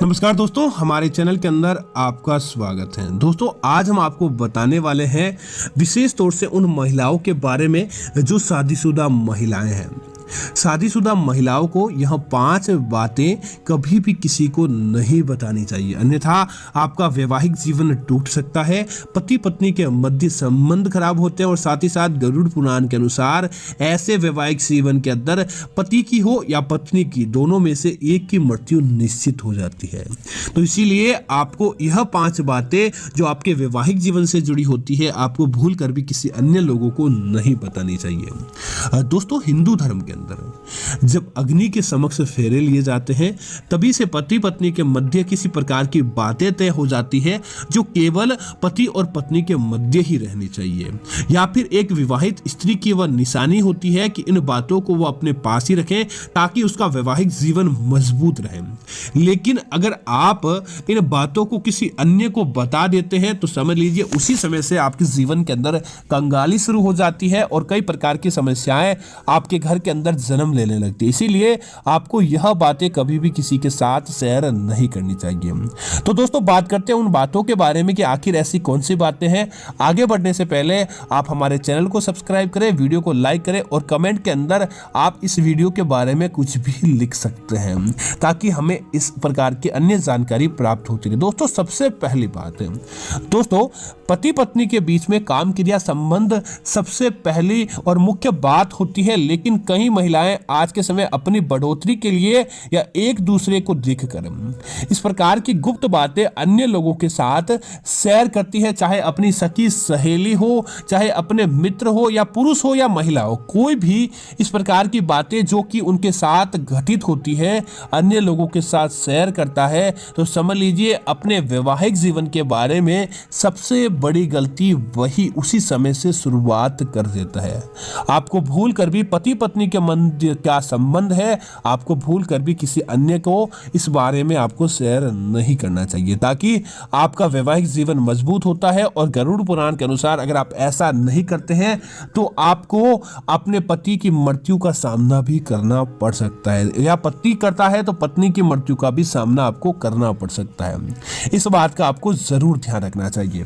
नमस्कार दोस्तों, हमारे चैनल के अंदर आपका स्वागत है। दोस्तों, आज हम आपको बताने वाले हैं विशेष तौर से उन महिलाओं के बारे में जो शादीशुदा महिलाएं हैं। शादीशुदा महिलाओं को यह 5 बातें कभी भी किसी को नहीं बतानी चाहिए, अन्यथा आपका वैवाहिक जीवन टूट सकता है, पति पत्नी के मध्य संबंध खराब होते हैं और साथ ही साथ गरुड़ पुराण के अनुसार ऐसे वैवाहिक जीवन के अंदर पति की हो या पत्नी की, दोनों में से एक की मृत्यु निश्चित हो जाती है। तो इसीलिए आपको यह 5 बातें जो आपके वैवाहिक जीवन से जुड़ी होती है, आपको भूल कर भी किसी अन्य लोगों को नहीं बतानी चाहिए। दोस्तों, हिंदू धर्म के जब अग्नि के समक्ष फेरे लिए जाते हैं, तभी से पति पत्नी के मध्य किसी प्रकार की बातें तय हो जाती है जो केवल पति और पत्नी के मध्य ही रहनी चाहिए, या फिर एक विवाहित स्त्री की वह निशानी होती है कि इन बातों को वो अपने पास ही रखें ताकि उसका वैवाहिक जीवन मजबूत रहे। लेकिन अगर आप इन बातों को किसी अन्य को बता देते हैं तो समझ लीजिए उसी समय से आपके जीवन के अंदर कंगाली शुरू हो जाती है और कई प्रकार की समस्याएं आपके घर के अंदर जन्म लेने लगती है। इसीलिए आपको यह बातें कभी भी किसी के साथ शेयर नहीं करनी चाहिए। तो दोस्तों, बात करते हैं उन बातों के बारे में कि आखिर ऐसी कौन सी बातें हैं। आगे बढ़ने से पहले आप हमारे चैनल को सब्सक्राइब करें, वीडियो को लाइक करें और कमेंट के अंदर आप इस वीडियो के बारे में कुछ भी लिख सकते हैं ताकि हमें इस प्रकार की अन्य जानकारी प्राप्त होती रहे। दोस्तों, सबसे पहली बात है, दोस्तों, पति पत्नी के बीच में काम क्रिया संबंध सबसे पहली और मुख्य बात होती है, लेकिन कई महिलाएं आज के समय अपनी बढ़ोतरी के लिए या एक दूसरे को देखकर इस प्रकार की गुप्त बातें अन्य लोगों के साथ शेयर करती है, चाहे अपनी सखी सहेली हो, चाहे अपने मित्र हो या पुरुष हो या महिला हो। कोई भी इस प्रकार की बातें जो कि उनके साथ घटित होती है अन्य लोगों के साथ शेयर करता है तो समझ लीजिए अपने वैवाहिक जीवन के बारे में सबसे बड़ी गलती वही उसी समय से शुरुआत कर देता है। आपको भूल कर भी पति पत्नी के मध्य क्या संबंध है, आपको भूल कर भी किसी अन्य को इस बारे में आपको शेयर नहीं करना चाहिए ताकि आपका वैवाहिक जीवन मजबूत होता है। और गरुड़ पुराण के अनुसार अगर आप ऐसा नहीं करते हैं तो आपको अपने पति की मृत्यु का सामना भी करना पड़ सकता है, या पति करता है तो पत्नी की मृत्यु का भी सामना आपको करना पड़ सकता है। इस बात का आपको जरूर ध्यान रखना चाहिए।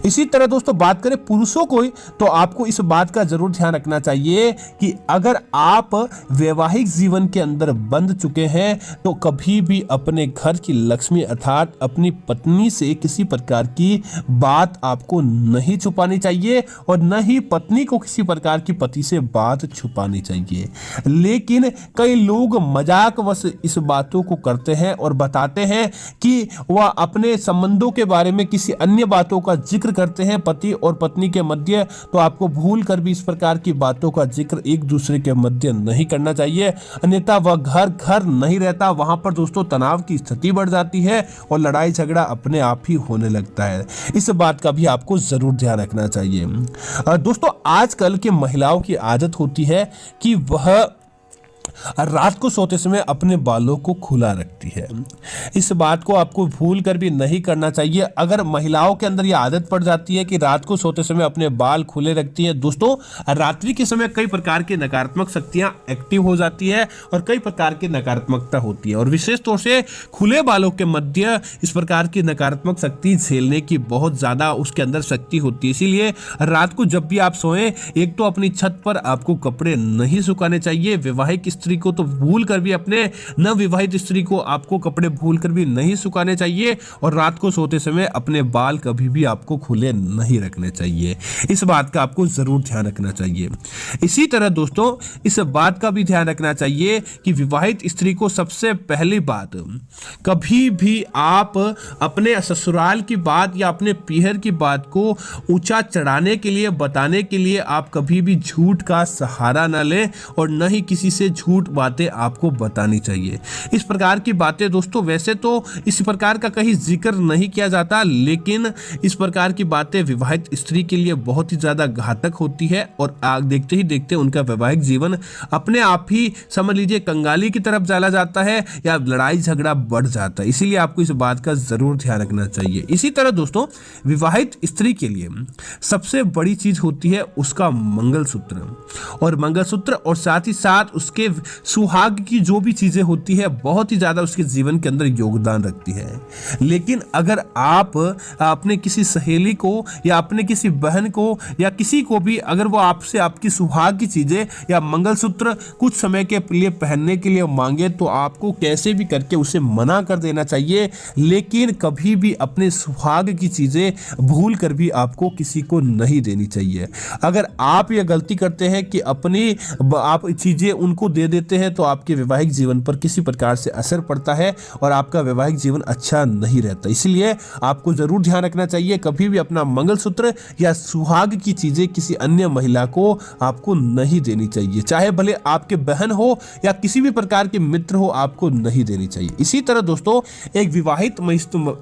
इसी तरह दोस्तों, बात करें पुरुषों को तो आपको इस बात का जरूर ध्यान रखना चाहिए कि अगर आप वैवाहिक जीवन के अंदर बंध चुके हैं तो कभी भी अपने घर की लक्ष्मी अर्थात अपनी पत्नी से किसी प्रकार की बात आपको नहीं छुपानी चाहिए और न ही पत्नी को किसी प्रकार की पति से बात छुपानी चाहिए। लेकिन कई लोग मजाकवश इस बातों को करते हैं और बताते हैं कि वह अपने संबंधों के बारे में किसी अन्य बातों का जिक्र करते हैं पति और पत्नी के मध्य। तो आपको भूल कर भी इस प्रकार की बातों का जिक्र एक दूसरे के मध्य नहीं करना चाहिए, अन्यथा वह घर नहीं रहता। वहां पर दोस्तों तनाव की स्थिति बढ़ जाती है और लड़ाई झगड़ा अपने आप ही होने लगता है। इस बात का भी आपको जरूर ध्यान रखना चाहिए। दोस्तों, आजकल की महिलाओं की आदत होती है कि वह रात को सोते समय अपने बालों को खुला रखती है। इस बात को आपको भूल कर भी नहीं करना चाहिए। अगर महिलाओं के अंदर यह आदत पड़ जाती है कि रात को सोते समय अपने बाल खुले रखती हैं, दोस्तों रात्रि के समय कई प्रकार की नकारात्मक शक्तियां एक्टिव हो जाती है और कई प्रकार की नकारात्मकता होती है और विशेष तौर से खुले बालों के मध्य इस प्रकार की नकारात्मक शक्ति झेलने की बहुत ज्यादा उसके अंदर शक्ति होती है। इसीलिए रात को जब भी आप सोएं, एक तो अपनी छत पर आपको कपड़े नहीं सुखाने चाहिए। वैवाहिक स्त्री को तो भूल कर भी अपने नवविवाहित स्त्री को आपको कपड़े भूल कर भी नहीं सुखाने चाहिए और रात को सोते समय अपने बाल कभी भी आपको खुले नहीं रखने चाहिए। इस बात का आपको जरूर ध्यान रखना चाहिए। इसी तरह दोस्तों, इस बात का भी ध्यान रखना चाहिए कि विवाहित स्त्री को सबसे पहली बात, कभी भी आप अपने ससुराल की बात या अपने पीहर की बात को ऊंचा चढ़ाने के लिए, बताने के लिए आप कभी भी झूठ का सहारा न लें और न ही किसी से झूठ बातें आपको बतानी चाहिए। इस प्रकार की बातें दोस्तों, वैसे तो इस प्रकार का कहीं जिक्र नहीं किया जाता, लेकिन इस प्रकार की बातें विवाहित स्त्री के लिए बहुत ही ज्यादा घातक होती है और देखते ही देखते उनका वैवाहिक जीवन अपने आप ही समझ लीजिए कंगाली की तरफ चला जाता है या लड़ाई झगड़ा बढ़ जाता है। इसीलिए आपको इस बात का जरूर ध्यान रखना चाहिए। इसी तरह दोस्तों, विवाहित स्त्री के लिए सबसे बड़ी चीज होती है उसका मंगलसूत्र, और मंगलसूत्र और साथ ही साथ उसके सुहाग की जो भी चीजें होती है बहुत ही ज्यादा उसके जीवन के अंदर योगदान रखती है। लेकिन अगर आप अपने किसी सहेली को या अपने किसी बहन को या किसी को भी अगर वो आपसे आपकी सुहाग की चीजें या मंगलसूत्र कुछ समय के लिए पहनने के लिए मांगे तो आपको कैसे भी करके उसे मना कर देना चाहिए। लेकिन कभी भी अपने सुहाग की चीजें भूल कर भी आपको किसी को नहीं देनी चाहिए। अगर आप यह गलती करते हैं कि अपनी आप चीजें उनको दे देते हैं तो आपके वैवाहिक जीवन पर किसी प्रकार से असर पड़ता है और आपका वैवाहिक जीवन अच्छा नहीं रहता। इसलिए आपको जरूर ध्यान रखना चाहिए, कभी भी अपना मंगलसूत्र या सुहाग की चीजें किसी अन्य महिला को आपको नहीं देनी चाहिए, चाहे भले आपके बहन हो या किसी भी प्रकार के मित्र हो, आपको नहीं देनी चाहिए। इसी तरह दोस्तों एक विवाहित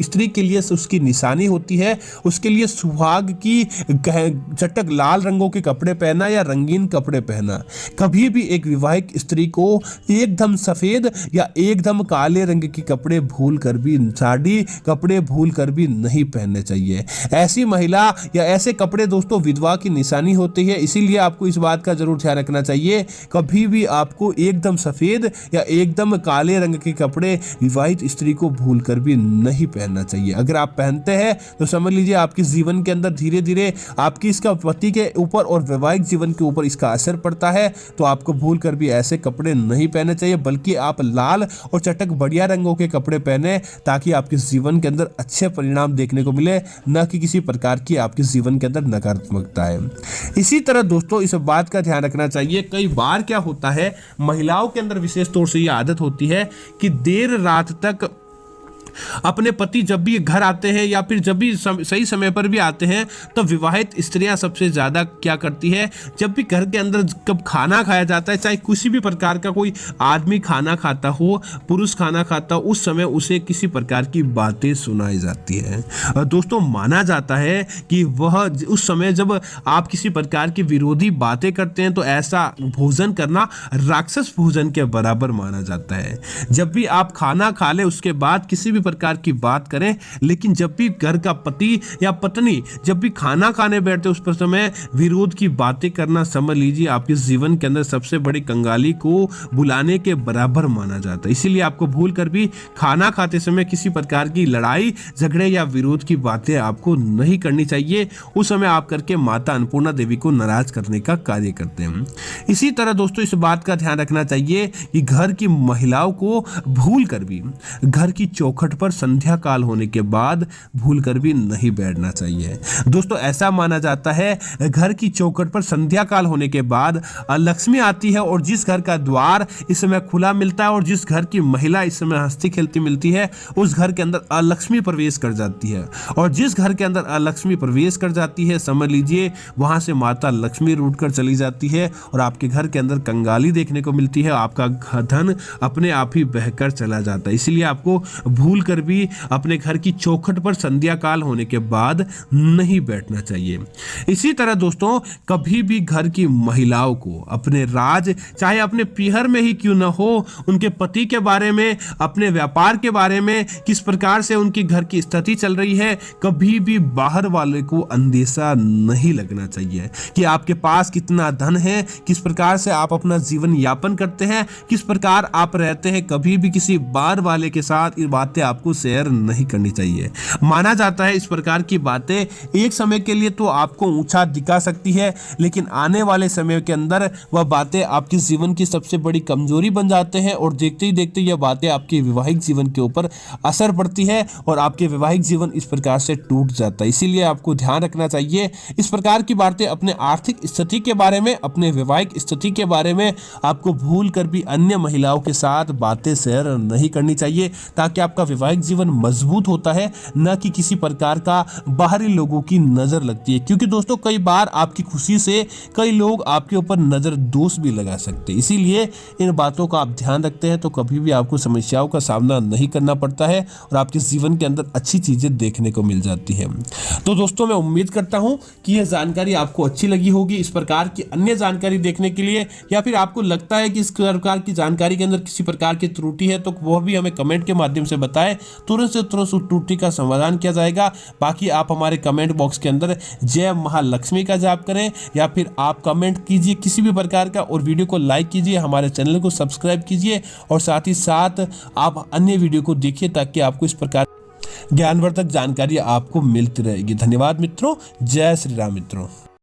स्त्री के लिए उसकी निशानी होती है, उसके लिए सुहाग की चटक लाल रंगों के कपड़े पहना या रंगीन कपड़े पहना। कभी भी एक विवाहित स्त्री को एकदम सफेद या एकदम काले रंग के कपड़े भूल कर भी, साड़ी कपड़े भूल कर भी नहीं पहनने चाहिए। ऐसी महिला या ऐसे कपड़े दोस्तों विधवा की निशानी होती है। इसीलिए आपको इस बात का जरूर ध्यान रखना चाहिए, कभी भी आपको एकदम सफेद या एकदम काले रंग के कपड़े विवाहित स्त्री को भूल कर भी नहीं पहनना चाहिए। अगर आप पहनते हैं तो समझ लीजिए आपके जीवन के अंदर धीरे धीरे आपकी इसका पति के ऊपर और वैवाहिक जीवन के ऊपर इसका असर पड़ता है। तो आपको भूल कर भी ऐसे कपड़े नहीं पहनने चाहिए, बल्कि आप लाल और चटक बढ़िया रंगों के कपड़े पहने ताकि आपके जीवन के अंदर अच्छे परिणाम देखने को मिले, न कि किसी प्रकार की आपके जीवन के अंदर नकारात्मकता है। इसी तरह दोस्तों इस बात का ध्यान रखना चाहिए, कई बार क्या होता है महिलाओं के अंदर विशेष तौर से यह आदत होती है कि देर रात तक अपने पति जब भी घर आते हैं या फिर जब भी सही समय पर भी आते हैं तो विवाहित स्त्रियां सबसे ज़्यादा क्या करती है, जब भी घर के अंदर कब खाना खाया जाता है, चाहे किसी भी प्रकार का कोई आदमी खाना खाता हो, पुरुष खाना खाता हो, उस समय उसे किसी प्रकार की बातें सुनाई जाती है। दोस्तों माना जाता है कि वह उस समय जब आप किसी प्रकार की विरोधी बातें करते हैं तो ऐसा भोजन करना राक्षस भोजन के बराबर माना जाता है। जब भी आप खाना खा ले उसके बाद किसी भी प्रकार की बात करें, लेकिन जब भी घर का पति या पत्नी जब भी खाना खाने बैठते उस पर समय विरोध की बातें करना, समझ लीजिए आपके जीवन के अंदर सबसे बड़ी कंगाली को बुलाने के बराबर माना जाता है। इसीलिए आपको भूल कर भी खाना खाते समय किसी प्रकार की लड़ाई झगड़े या विरोध की बातें आपको नहीं करनी चाहिए। उस समय आप करके माता अन्नपूर्णा देवी को नाराज करने का कार्य करते हैं। इसी तरह दोस्तों इस बात का ध्यान रखना चाहिए कि घर की महिलाओं को भूल कर भी घर की चौखट पर संध्या काल होने के बाद भूल कर भी नहीं बैठना चाहिए। दोस्तों ऐसा माना जाता है घर की चौखट पर संध्या काल होने के बाद लक्ष्मी आती है और जिस घर का द्वार इस समय खुला मिलता है और जिस घर की महिला इस समय हंसती खेलती मिलती है उस घर के अंदर अलक्ष्मी प्रवेश कर जाती है। और जिस घर के अंदर अलक्ष्मी प्रवेश कर जाती है समझ लीजिए वहां से माता लक्ष्मी रूठ कर चली जाती है और आपके घर के अंदर कंगाली देखने को मिलती है, आपका धन अपने आप ही बहकर चला जाता है। इसलिए आपको भूल कर भी अपने घर की चौखट पर संध्या काल होने के बाद नहीं बैठना चाहिए। इसी तरह दोस्तों कभी भी घर की महिलाओं को अपने राज चाहे अपने पीहर में ही क्यों न हो, उनके पति के बारे में, अपने व्यापार के बारे में, किस प्रकार से उनकी घर की स्थिति चल रही है, कभी भी बाहर वाले को अंदेशा नहीं लगना चाहिए कि आपके पास कितना धन है, किस प्रकार से आप अपना जीवन यापन करते हैं, किस प्रकार आप रहते हैं। कभी भी किसी बाहर वाले के साथ ये बातें आपको शेयर नहीं करनी चाहिए। माना जाता है इस प्रकार की बातें एक समय के लिए तो आपको ऊंचा दिखा सकती है, लेकिन आने वाले समय के अंदर वह बातें आपके जीवन की सबसे बड़ी कमजोरी बन जाते हैं और देखते ही देखते यह बातें आपके वैवाहिक जीवन के ऊपर असर पड़ती है और आपके वैवाहिक जीवन इस प्रकार से टूट जाता है। इसीलिए आपको ध्यान रखना चाहिए इस प्रकार की बातें अपने आर्थिक स्थिति के बारे में, अपने वैवाहिक स्थिति के बारे में आपको भूल कर भी अन्य महिलाओं के साथ बातें शेयर नहीं करनी चाहिए, ताकि आपका वैवाहिक जीवन मजबूत होता है, न कि किसी प्रकार का बाहरी लोगों की नजर लगती है। क्योंकि दोस्तों कई बार आपकी खुशी से कई लोग आपके ऊपर नजर दोष भी लगा सकते हैं। इसीलिए इन बातों का आप ध्यान रखते हैं तो कभी भी आपको समस्याओं का सामना नहीं करना पड़ता है और आपके जीवन के अंदर अच्छी चीजें देखने को मिल जाती है। तो दोस्तों मैं उम्मीद करता हूं कि यह जानकारी आपको अच्छी लगी होगी। इस प्रकार की अन्य जानकारी देखने के लिए या फिर आपको लगता है कि इस प्रकार की जानकारी के अंदर किसी प्रकार की त्रुटि है तो वह भी हमें कमेंट के माध्यम से बताएं। आए तुरंत से तुरंत उस त्रुटि का समाधान किया जाएगा। बाकी आप हमारे कमेंट बॉक्स के अंदर जय महालक्ष्मी का जाप करें या फिर आप कमेंट कीजिए किसी भी प्रकार का, और वीडियो को लाइक कीजिए, हमारे चैनल को सब्सक्राइब कीजिए और साथ ही साथ आप अन्य वीडियो को देखिए ताकि आपको इस प्रकार ज्ञानवर्धक जानकारी आपको मिलती रहेगी। धन्यवाद मित्रों। जय श्री राम मित्रों।